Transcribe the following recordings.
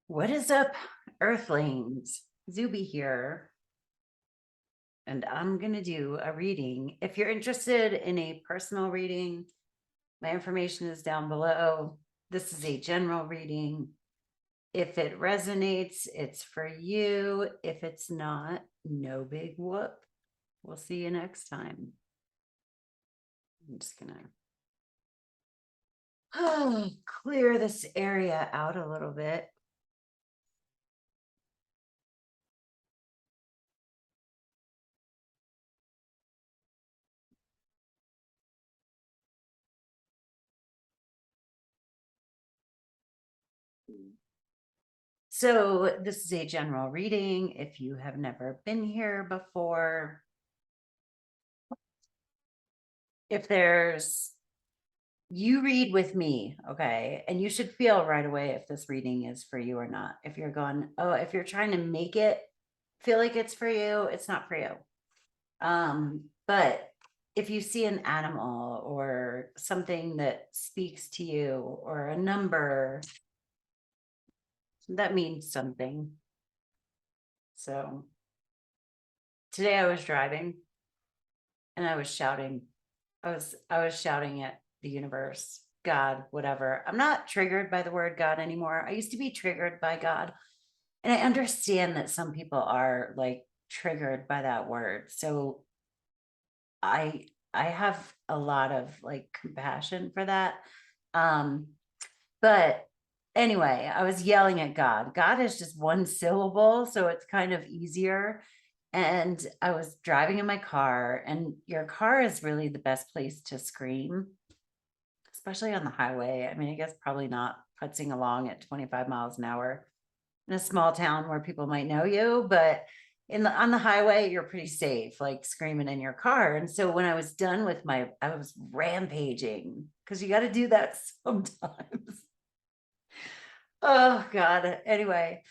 What is up, Earthlings? Zube here, and I'm going to do a reading. If you're interested in a personal reading, my information is down below. This is a general reading. If it resonates, it's for you. If it's not, no big whoop. We'll see you next time. I'm just going to clear this area out a little bit. So this is a general reading. If you have never been here before, if you read with me, okay, and you should feel right away if this reading is for you or not. If you're going, oh, if you're trying to make it feel like it's for you, it's not for you. But if you see an animal or something that speaks to you or a number, that means something. So today I was driving and I was shouting. I was shouting at the universe, God, whatever. I'm not triggered by the word God anymore. I used to be triggered by God. And I understand that some people are like triggered by that word. So I have a lot of like compassion for that. But anyway, I was yelling at God. God is just one syllable, so it's kind of easier. And I was driving in my car, and your car is really the best place to scream, especially on the highway. I mean, I guess probably not putzing along at 25 miles an hour in a small town where people might know you, but on the highway, you're pretty safe, like screaming in your car. And so when I was done with I was rampaging, because you got to do that sometimes. Oh God. Anyway,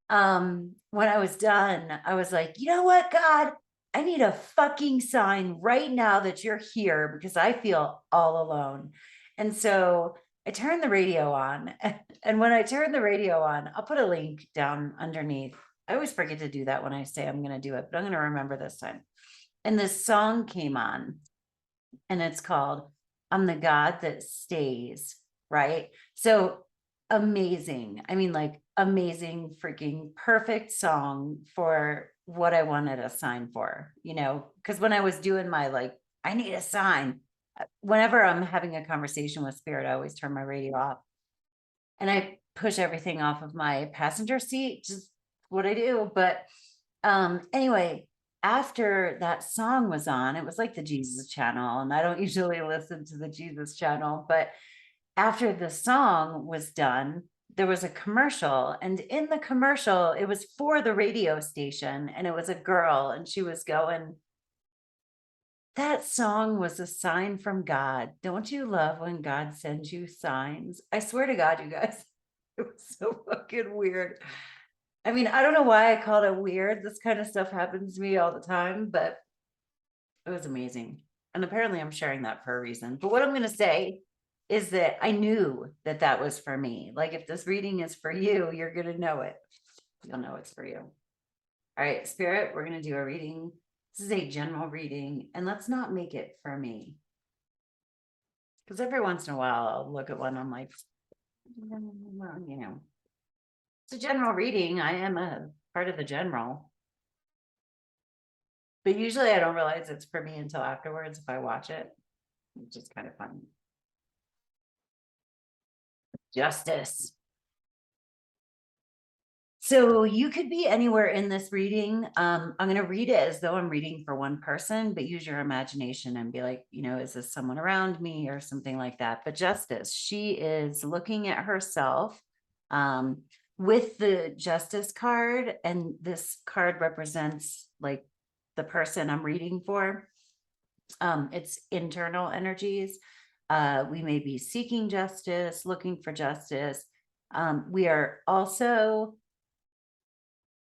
when I was done, I was like, you know what, God, I need a fucking sign right now that you're here because I feel all alone. And so I turned the radio on. And when I turned the radio on, I'll put a link down underneath. I always forget to do that when I say I'm going to do it, but I'm going to remember this time. And this song came on, and it's called I'm the God That Stays, right? So amazing. I mean, like amazing, freaking perfect song for what I wanted a sign for, because when I was doing my I need a sign. Whenever I'm having a conversation with spirit, I always turn my radio off and I push everything off of my passenger seat, just what I do. But anyway, after that song was on, it was like the Jesus channel, and I don't usually listen to the Jesus channel, but after the song was done, there was a commercial, and in the commercial, it was for the radio station, and it was a girl, and she was going, that song was a sign from God. Don't you love when God sends you signs? I swear to God, you guys, it was so fucking weird. I mean, I don't know why I called it weird. This kind of stuff happens to me all the time, but it was amazing. And apparently I'm sharing that for a reason. But what I'm going to say is that I knew that that was for me. Like if this reading is for you, you're going to know it. You'll know it's for you. All right, Spirit, we're going to do a reading. This is a general reading, and let's not make it for me. Because every once in a while, I'll look at one, I'm like, it's a general reading. I am a part of the general. But usually I don't realize it's for me until afterwards if I watch it. It's just kind of fun. Justice. So you could be anywhere in this reading. I'm going to read it as though I'm reading for one person, but use your imagination and be like, is this someone around me or something like that? But Justice, she is looking at herself with the Justice card, and this card represents like the person I'm reading for. It's internal energies. We may be seeking justice, looking for justice. We are also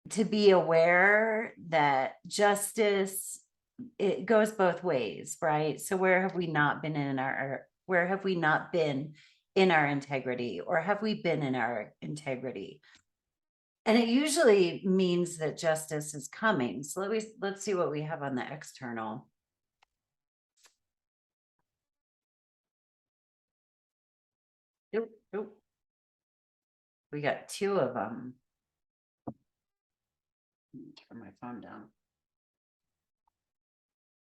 to be aware that justice, it goes both ways, right? So where have we not been in where have we not been in our integrity, or have we been in our integrity? And it usually means that justice is coming. So let's see what we have on the external. Nope, nope. We got two of them. Turn my phone down.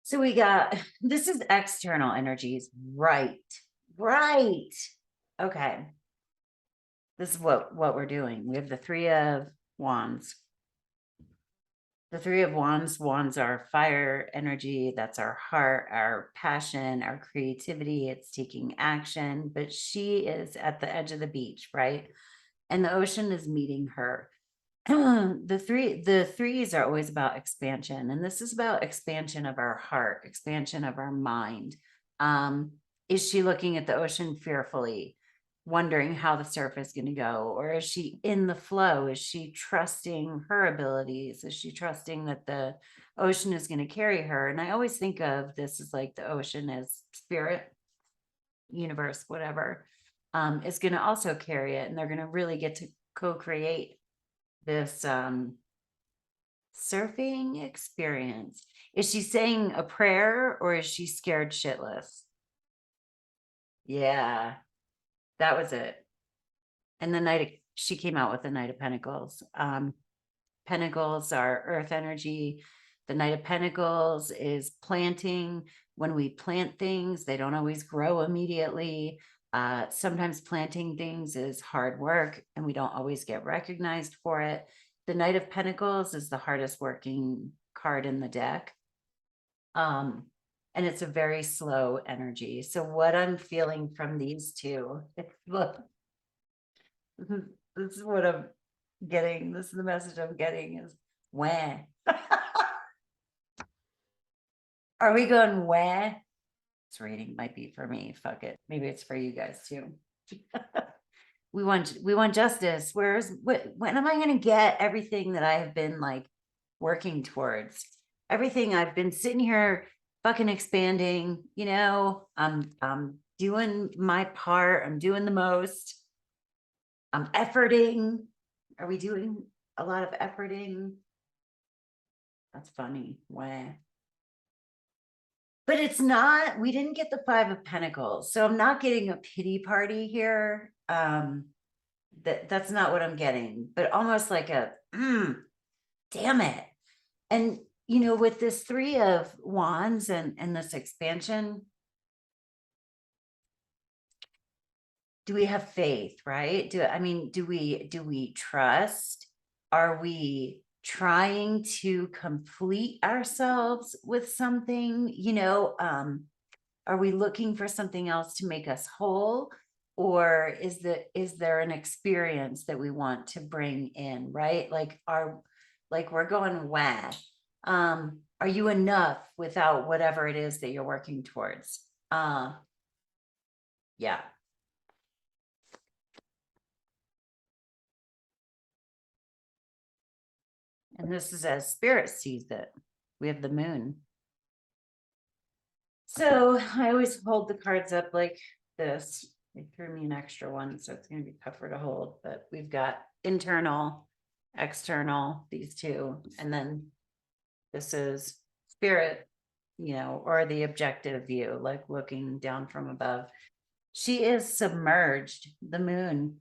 So we got, this is external energies, right? Right. Okay. This is what we're doing. We have the Three of Wands. The Three of Wands, wands are fire energy. That's our heart, our passion, our creativity. It's taking action, but she is at the edge of the beach, right? And the ocean is meeting her. The threes are always about expansion, and this is about expansion of our heart, expansion of our mind. Is she looking at the ocean fearfully, wondering how the surf is going to go, or is she in the flow? Is she trusting her abilities? Is she trusting that the ocean is going to carry her? And I always think of this as like the ocean as spirit, universe, whatever, is going to also carry it, and they're going to really get to co-create this surfing experience. Is she saying a prayer, or is she scared shitless? Yeah, that was it. And she came out with the Knight of Pentacles. Pentacles are earth energy. The Knight of Pentacles is planting. When we plant things, they don't always grow immediately. Sometimes planting things is hard work, and we don't always get recognized for it. The Knight of Pentacles is the hardest working card in the deck. And it's a very slow energy. So what I'm feeling from these two, look, this is what I'm getting. This is the message I'm getting is when. Are we going where? This reading might be for me. Fuck it. Maybe it's for you guys too. We want justice. When am I going to get everything that I have been like working towards? Everything I've been sitting here fucking expanding, I'm doing my part. I'm doing the most. I'm efforting. Are we doing a lot of efforting? That's funny. Where? But it's not, we didn't get the Five of Pentacles. So I'm not getting a pity party here. That's not what I'm getting, but almost like a, damn it. And, with this Three of Wands and this expansion, do we have faith, right? Do we trust? Are we trying to complete ourselves with something? Are we looking for something else to make us whole? Or is there an experience that we want to bring in, right? Like we're going wah. Are you enough without whatever it is that you're working towards? Yeah. And this is as spirit sees it. We have the moon. So I always hold the cards up like this. They threw me an extra one, so it's going to be tougher to hold. But we've got internal, external, these two. And then this is spirit, or the objective view, like looking down from above. She is submerged. The moon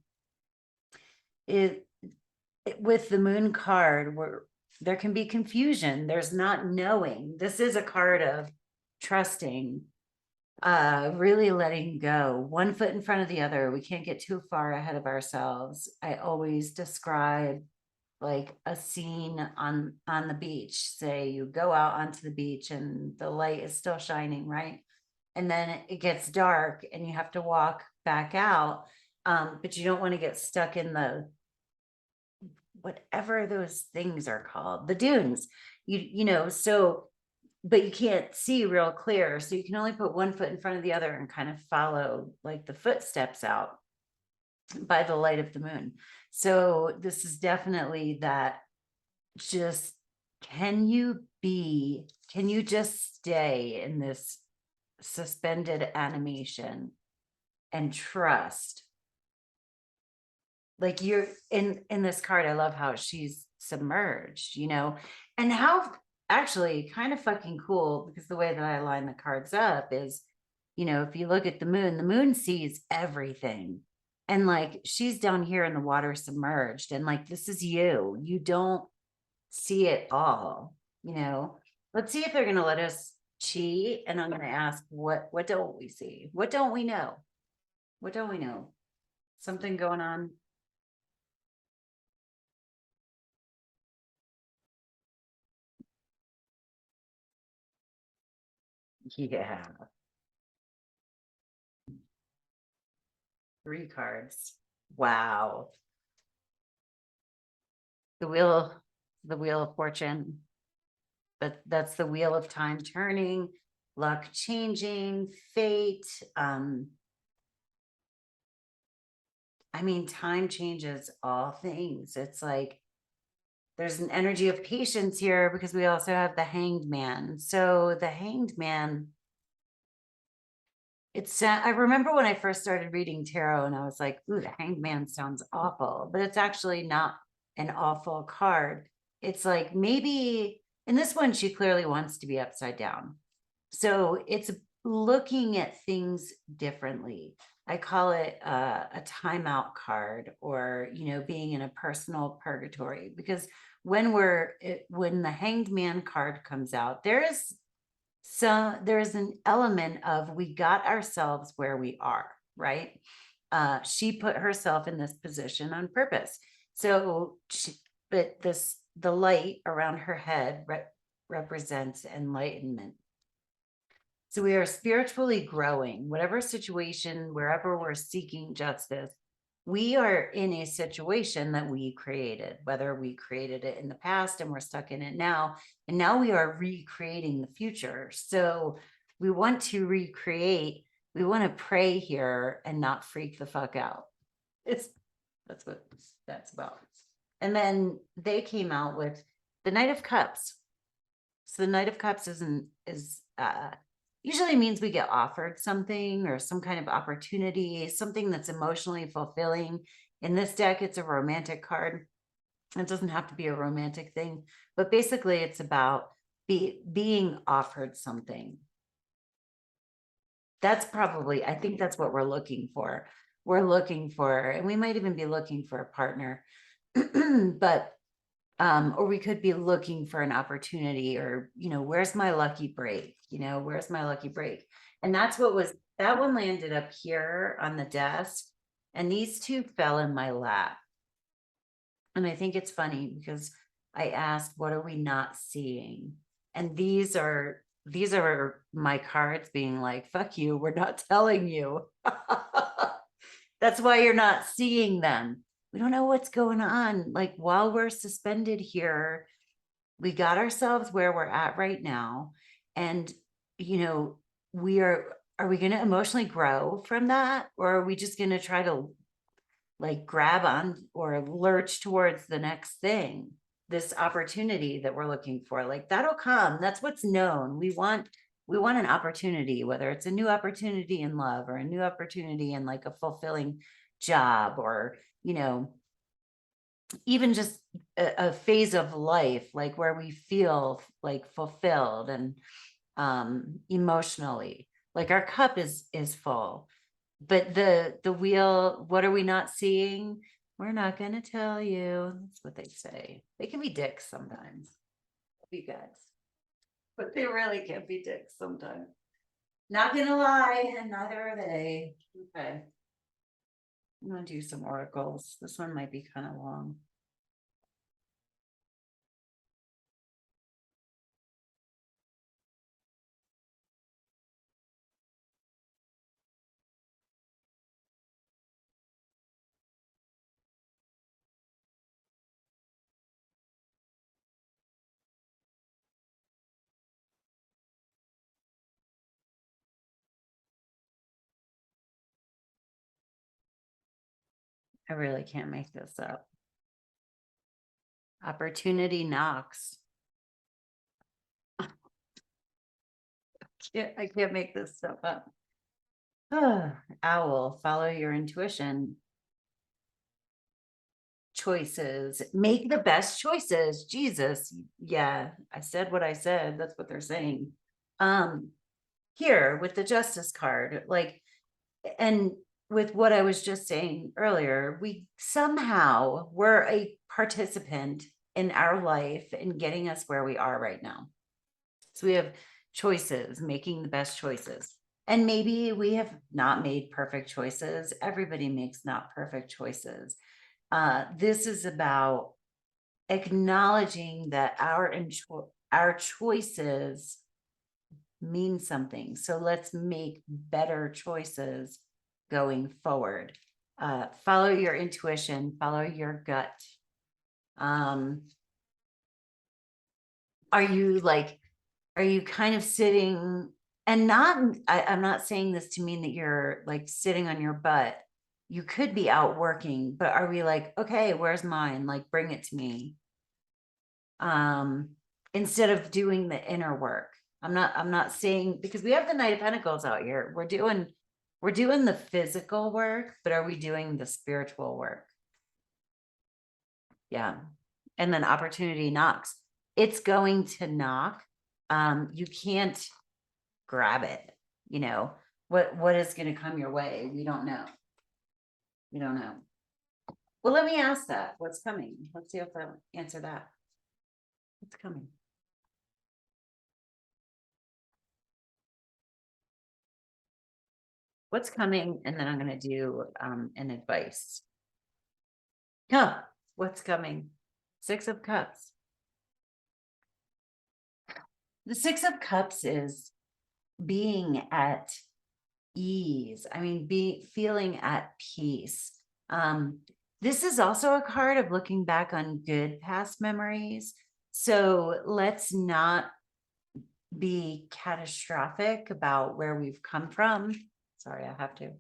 with the moon card, where there can be confusion. There's not knowing. This is a card of trusting, really letting go, one foot in front of the other. We can't get too far ahead of ourselves. I always describe like a scene on the beach. Say you go out onto the beach and the light is still shining, right? And then it gets dark and you have to walk back out. But you don't want to get stuck in the whatever those things are called, the dunes, so, but you can't see real clear. So you can only put one foot in front of the other and kind of follow like the footsteps out by the light of the moon. So this is definitely that. Just, can you just stay in this suspended animation and trust Like you're in this card, I love how she's submerged, and how actually kind of fucking cool, because the way that I line the cards up is, if you look at the moon sees everything. And like she's down here in the water submerged, and like this is you don't see it all. Let's see if they're gonna let us cheat. And I'm gonna ask, what don't we see? What don't we know? What don't we know? Something going on. Yeah. 3 cards. Wow. The wheel, the wheel of fortune. But that's the wheel of time turning, luck changing, fate. I mean, time changes all things. It's like there's an energy of patience here because we also have the hanged man. So the hanged man, I remember when I first started reading tarot and I was like, ooh, the hanged man sounds awful, but it's actually not an awful card. It's like maybe in this one, she clearly wants to be upside down. So it's looking at things differently. I call it a timeout card, or, being in a personal purgatory, because when when the hanged man card comes out, there's an element of we got ourselves where we are, right? She put herself in this position on purpose. So, but the light around her head represents enlightenment. So we are spiritually growing, whatever situation, wherever we're seeking justice, we are in a situation that we created, whether we created it in the past and we're stuck in it now, and now we are recreating the future. So we want to recreate, we want to pray here and not freak the fuck out. That's what that's about. And then they came out with the Knight of Cups. So the Knight of Cups is usually means we get offered something or some kind of opportunity, something that's emotionally fulfilling. In this deck, it's a romantic card. It doesn't have to be a romantic thing, but basically it's about being offered something. I think that's what we're looking for. And we might even be looking for a partner, but or we could be looking for an opportunity, or, where's my lucky break? Where's my lucky break? And that one landed up here on the desk, and these two fell in my lap. And I think it's funny because I asked, what are we not seeing? And these are my cards being like, fuck you, we're not telling you. That's why you're not seeing them. We don't know what's going on. Like while we're suspended here, we got ourselves where we're at right now. And, are we going to emotionally grow from that? Or are we just going to try to like grab on or lurch towards the next thing, this opportunity that we're looking for? Like that'll come. That's what's known. We want an opportunity, whether it's a new opportunity in love or a new opportunity in like a fulfilling job, or, even just a phase of life, like where we feel like fulfilled and emotionally, like our cup is full. But the wheel, what are we not seeing? We're not going to tell you. That's what they say. They can be dicks sometimes, you guys, but they really can be dicks sometimes. Not gonna lie, and neither are they. Okay, I'm gonna do some oracles. This one might be kind of long. I really can't make this up. Opportunity knocks. I can't make this stuff up. Owl, follow your intuition. choices, make the best choices. Jesus. Yeah, I said what I said. That's what they're saying. Here with the justice card, like, and with what I was just saying earlier, we somehow were a participant in our life in getting us where we are right now. So we have choices, making the best choices. And maybe we have not made perfect choices. Everybody makes not perfect choices. This is about acknowledging that our choices mean something. So let's make better choices going forward. Follow your intuition, follow your gut. Are you kind of sitting and I'm not saying this to mean that you're like sitting on your butt. You could be out working, but are we like, okay, where's mine? Like, bring it to me. Instead of doing the inner work. I'm not saying, because we have the Knight of Pentacles out here. We're doing the physical work, but are we doing the spiritual work? Yeah. And then opportunity knocks. It's going to knock. You can't grab it. You know, what is going to come your way? We don't know. We don't know. Well, let me ask that. What's coming? Let's see if I answer that. What's coming? What's coming? And then I'm going to do an advice. Huh, what's coming? Six of Cups. The Six of Cups is being at ease. I mean, feeling at peace. This is also a card of looking back on good past memories. So let's not be catastrophic about where we've come from. Sorry, I have to.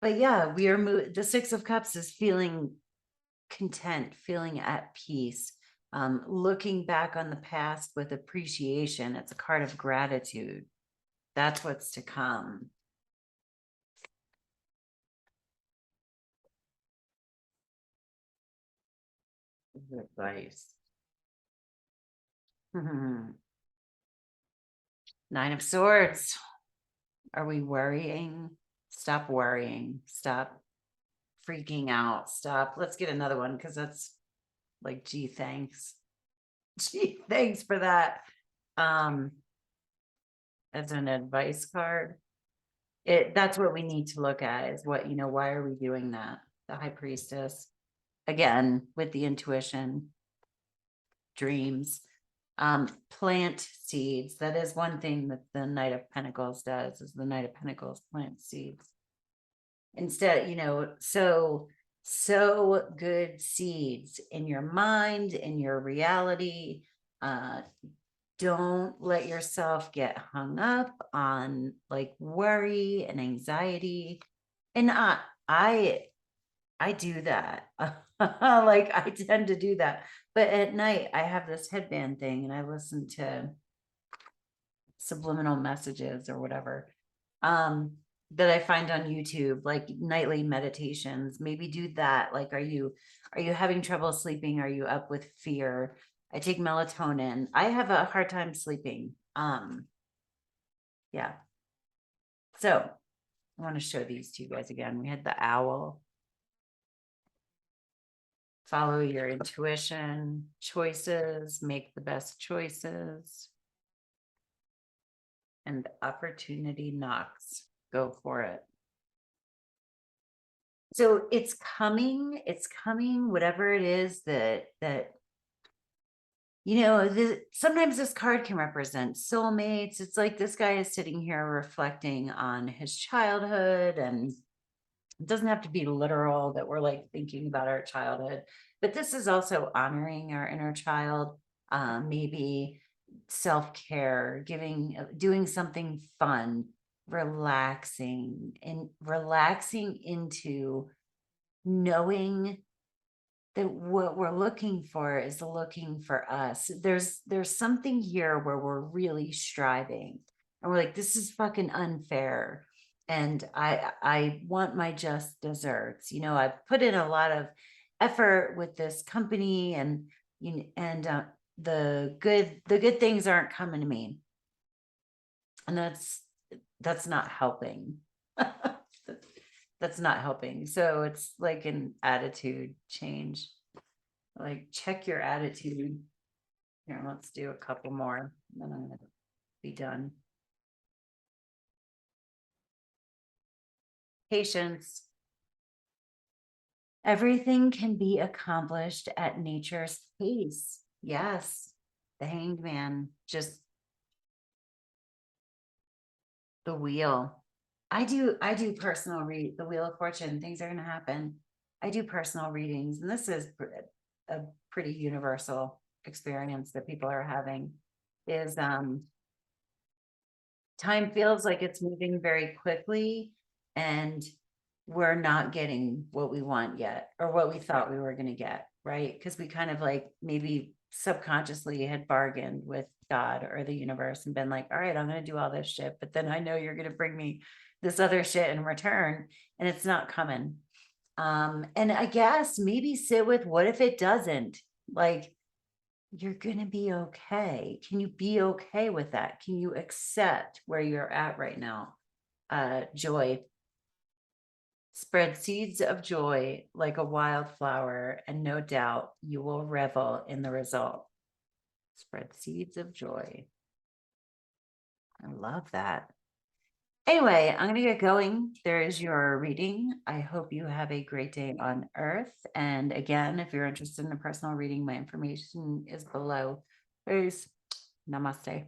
But yeah, we are the Six of Cups is feeling content, feeling at peace, looking back on the past with appreciation. It's a card of gratitude. That's what's to come. Advice. Nine of Swords. Are we worrying? Stop worrying. Stop freaking out. Stop. Let's get another one, because that's like, gee, thanks. Gee, thanks for that. As an advice card. That's what we need to look at, is what, why are we doing that? The High Priestess, again, with the intuition, dreams, plant seeds. That is one thing that the Knight of Pentacles does, is the Knight of Pentacles plant seeds. Instead, sow good seeds in your mind, in your reality. Don't let yourself get hung up on like worry and anxiety. And I do that. Like, I tend to do that. But at night I have this headband thing and I listen to subliminal messages or whatever that I find on YouTube, like nightly meditations. Maybe do that. Like, are you having trouble sleeping? Are you up with fear? I take melatonin. I have a hard time sleeping. Yeah. So I want to show these to you guys again. We had the owl. Follow your intuition, choices, make the best choices. And opportunity knocks. Go for it. So it's coming, whatever it is that sometimes this card can represent soulmates. It's like this guy is sitting here reflecting on his childhood, and it doesn't have to be literal that we're like thinking about our childhood, but this is also honoring our inner child, maybe self-care, doing something fun, relaxing into knowing that what we're looking for is looking for us. There's something here where we're really striving. And we're like, this is fucking unfair. And I want my just desserts. You know, I've put in a lot of effort with this company, and the good things aren't coming to me. And that's not helping. That's not helping. So it's like an attitude change. Like, check your attitude. Here, let's do a couple more, and then I'm gonna be done. Patience. Everything can be accomplished at nature's pace. Yes. The Hanged Man, just the wheel. I do personal read, the Wheel of Fortune, things are going to happen. I do personal readings, and this is a pretty universal experience that people are having, is time feels like it's moving very quickly, and we're not getting what we want yet, or what we thought we were going to get, right? Because we kind of like maybe subconsciously had bargained with God or the universe and been like, all right, I'm going to do all this shit, but then I know you're going to bring me this other shit in return, and it's not coming. And I guess maybe sit with, what if it doesn't? Like, you're going to be okay. Can you be okay with that? Can you accept where you're at right now? Joy. Spread seeds of joy like a wildflower, and no doubt you will revel in the result. Spread seeds of joy. I love that. Anyway, I'm going to get going. There is your reading. I hope you have a great day on Earth. And again, if you're interested in a personal reading, my information is below. Peace. Namaste.